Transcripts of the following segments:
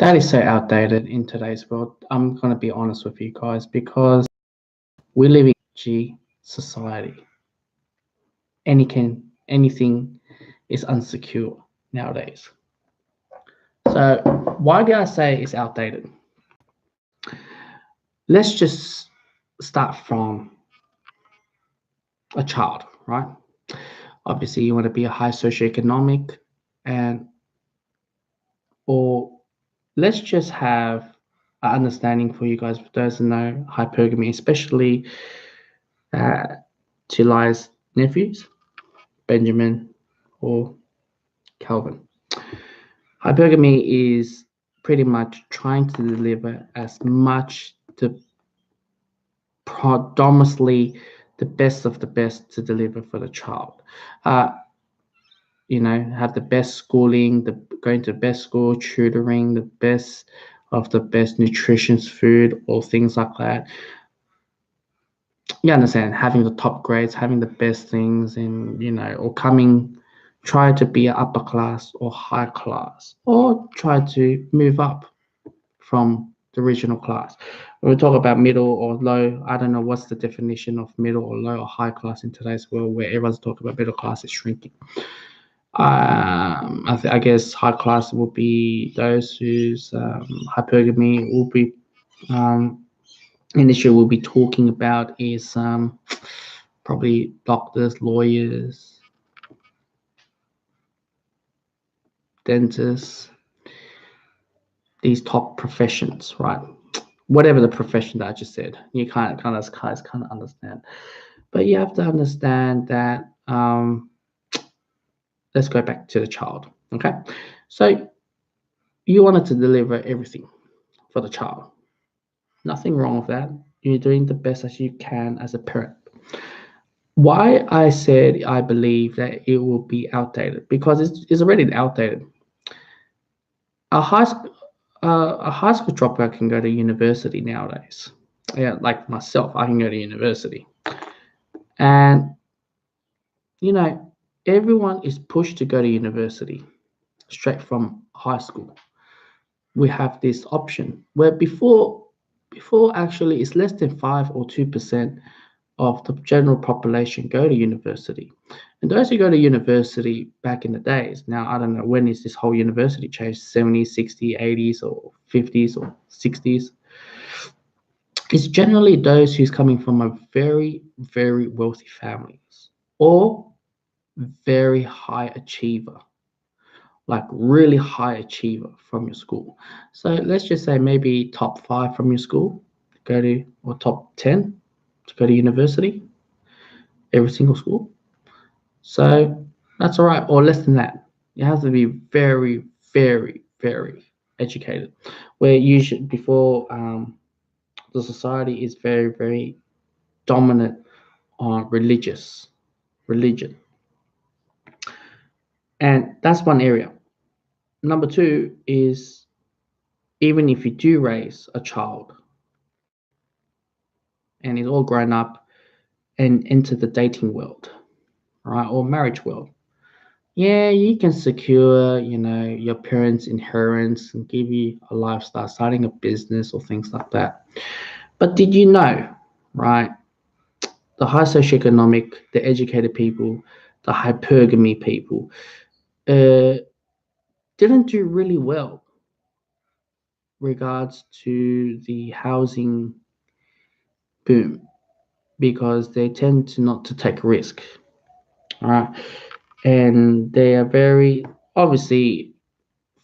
That is so outdated in today's world. I'm going to be honest with you guys because we live in G society. Anything is unsecure nowadays. So why do I say it's outdated? Let's just start from a child, right? Obviously, you want to be a high socioeconomic, and or let's just have an understanding for you guys, for those who know hypergamy, especially uh, to Li's nephews, Benjamin or Calvin. Hypergamy is pretty much trying to deliver as much to predominantly the best of the best to deliver for the child. Uh, have the best schooling, going to the best school, tutoring, the best of the best nutritious food, or things like that. You understand, having the top grades, having the best things, and or try to be an upper class or high class, or try to move up from the original class. When we talk about middle or low, I don't know what's the definition of middle or low or high class in today's world, where everyone's talking about middle class is shrinking. I guess high class will be those whose hypergamy will be industry we'll be talking about is probably doctors, lawyers, dentists, these top professions, right? Whatever the profession that I just said, you kind of understand. But you have to understand that. Let's go back to the child. Okay, so you wanted to deliver everything for the child. Nothing wrong with that. You're doing the best as you can as a parent. Why I said I believe that it will be outdated, because it's already outdated. A high school a high school dropout can go to university nowadays. Yeah, like myself, I can go to university, and you know everyone is pushed to go to university straight from high school. We have this option where before actually it's less than 5 or 2% of the general population go to university. And those who go to university back in the days, now I don't know when is this whole university changed, 70s, 60s, 80s, or 50s, or 60s. It's generally those who's coming from a very, very wealthy families or very high achiever, like really high achiever from your school. So let's just say maybe top 5 from your school go to, or top 10 to go to university, every single school. So that's all right, or less than that. You have to be very, very, very educated. Where usually before the society is very, very dominant on religion, and that's one area. Number two is, even if you do raise a child and is all grown up and into the dating world, right, or marriage world, yeah, you can secure, your parents' inheritance and give you a lifestyle, starting a business or things like that. But did you know, right, the high socioeconomic, the educated people, the hypergamy people, uh, didn't do really well regards to the housing boom, because they tend to not to take risk, all right, and they are very obviously,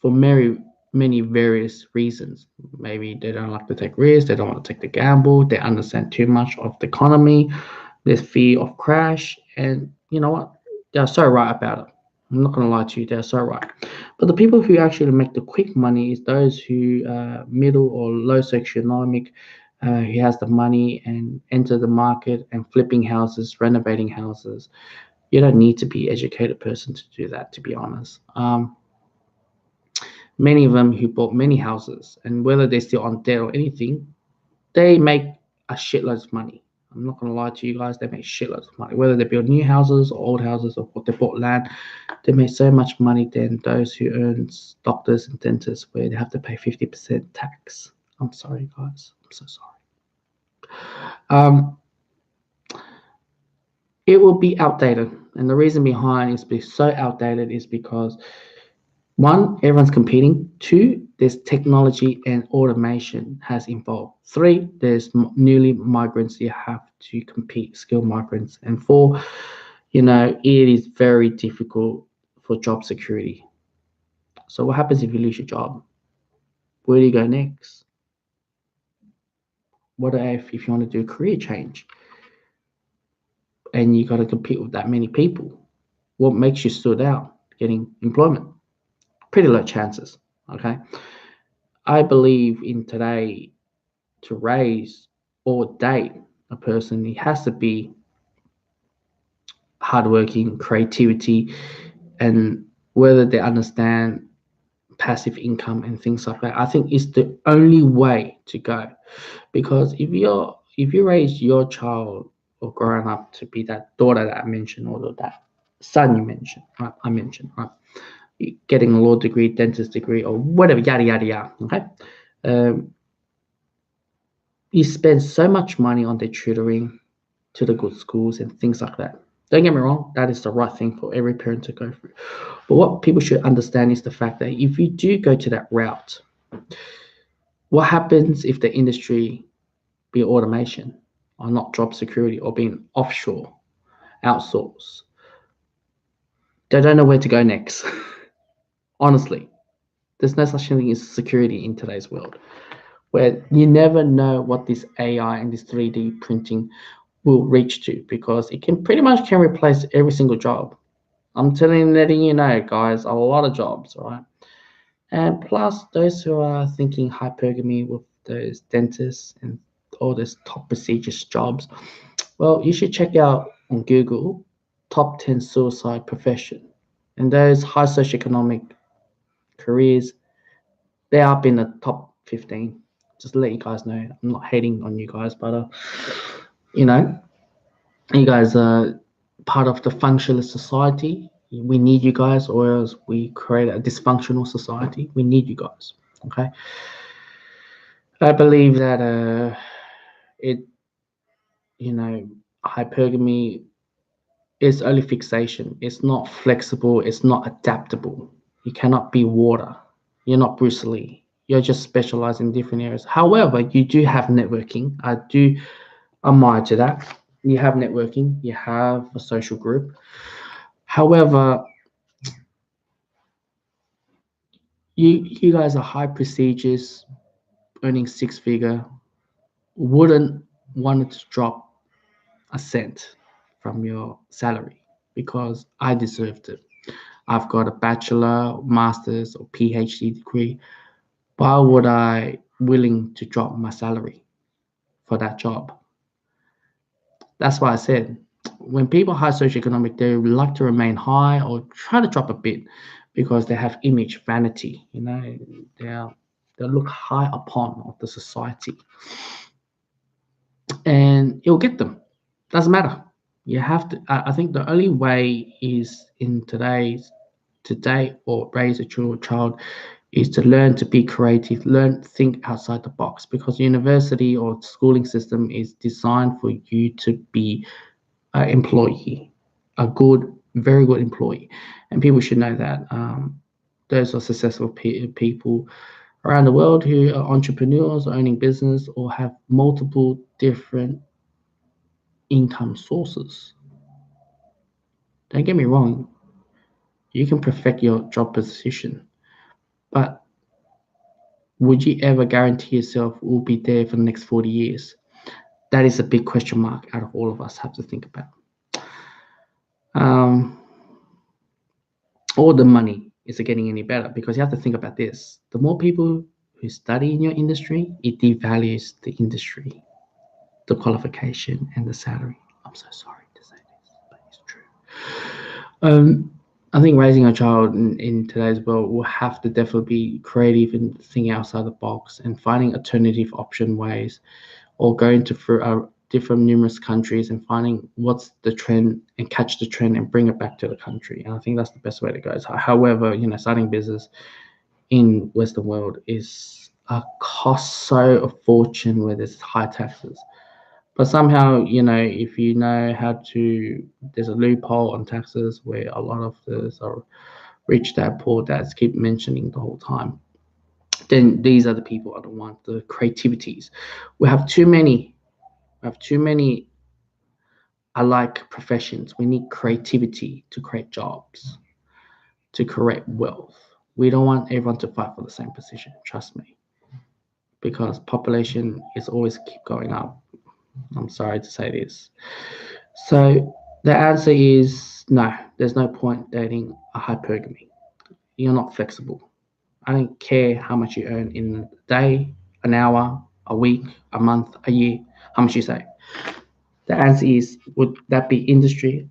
for many various reasons. Maybe they don't like to take risks, they don't want to take the gamble, they understand too much of the economy, there's fear of crash, and you know what? They're so right about it. I'm not gonna lie to you, they're so right. But the people who actually make the quick money is those who middle or low socioeconomic, who has the money and enter the market and flipping houses, renovating houses. You don't need to be an educated person to do that, to be honest. Many of them who bought many houses, and whether they're still on debt or anything, they make a shitload of money. I'm not going to lie to you guys. They make shitloads of money, whether they build new houses or old houses or they bought land. They make so much money than those who earn doctors and dentists, where they have to pay 50% tax. I'm sorry, guys. I'm so sorry. Um, it will be outdated, and the reason behind is be so outdated is because one, everyone's competing. Two, there's technology and automation has evolved. Three, there's newly migrants you have to compete, skilled migrants. And four, it is very difficult for job security. So what happens if you lose your job? Where do you go next? What if you want to do a career change and you got to compete with that many people? What makes you stood out getting employment? Pretty low chances. Okay. I believe in today to raise or date a person, he has to be hardworking, creativity, and whether they understand passive income and things like that. I think it's the only way to go, because if you raise your child or growing up to be that daughter that I mentioned or that son you mentioned, right? I mentioned, right? Getting a law degree, dentist degree, or whatever, yada yada yada. Okay, um, you spend so much money on their tutoring to the good schools and things like that. Don't get me wrong, that is the right thing for every parent to go through. But what people should understand is the fact that if you do go to that route, what happens if the industry be automation or not job security or being offshore, outsourced? They don't know where to go next. Honestly, there's no such thing as security in today's world, where you never know what this AI and this 3D printing will reach to, because it can replace every single job. I'm letting you know, guys, a lot of jobs, right? And plus, those who are thinking hypergamy with those dentists and all those top prestigious jobs, well, you should check out on Google top 10 suicide profession. And those high socioeconomic careers, they are up in the top 15. Just to let you guys know, I'm not hating on you guys, but you know, you guys are part of the functionalist society. We need you guys, or else we create a dysfunctional society. We need you guys. Okay. I believe that it, you know, hypergamy is only fixation. It's not flexible. It's not adaptable. You cannot be water. You're not Bruce Lee. You're just specialized in different areas. However, you do have networking. I do admire to that. You have networking. You have a social group. However, you guys are high prestigious, earning six figure. Wouldn't want to drop a cent from your salary because I deserved it. I've got a bachelor, master's, or PhD degree. Why would I willing to drop my salary for that job? That's why I said when people are high socioeconomic, they like to remain high or try to drop a bit because they have image vanity. They look high upon of the society, and it'll get them. Doesn't matter. You have to. I think the only way is in today or raise a child is to learn to be creative, learn think outside the box, because university or schooling system is designed for you to be an employee, a good, very good employee, and people should know that. Those are successful people around the world who are entrepreneurs, owning business, or have multiple different income sources. Don't get me wrong, you can perfect your job position, but would you ever guarantee yourself will be there for the next 40 years? That is a big question mark out of all of us have to think about. Um, or the money is it getting any better? Because you have to think about this. The more people who study in your industry, it devalues the industry, the qualification, and the salary. I'm so sorry to say this, but it's true. I think raising a child in today's world will have to definitely be creative and think outside the box and finding alternative option ways, or going to through different numerous countries and finding what's the trend and catch the trend and bring it back to the country. And I think that's the best way to go. So, however, starting business in Western world is cost so a fortune where there's high taxes. But somehow, if you know how to, there's a loophole on taxes where a lot of the rich dad, poor dads keep mentioning the whole time. Then these are the people I don't want. The creativities. We have too many. We have too many alike professions. We need creativity to create jobs, to create wealth. We don't want everyone to fight for the same position. Trust me, because population is always keep going up. I'm sorry to say this. So the answer is no. There's no point dating a hypergamy. You're not flexible. I don't care how much you earn in a day, an hour, a week, a month, a year, how much you save. The answer is, would that be industry?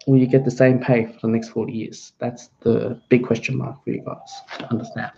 Will you get the same pay for the next 40 years? That's the big question mark for you guys to understand.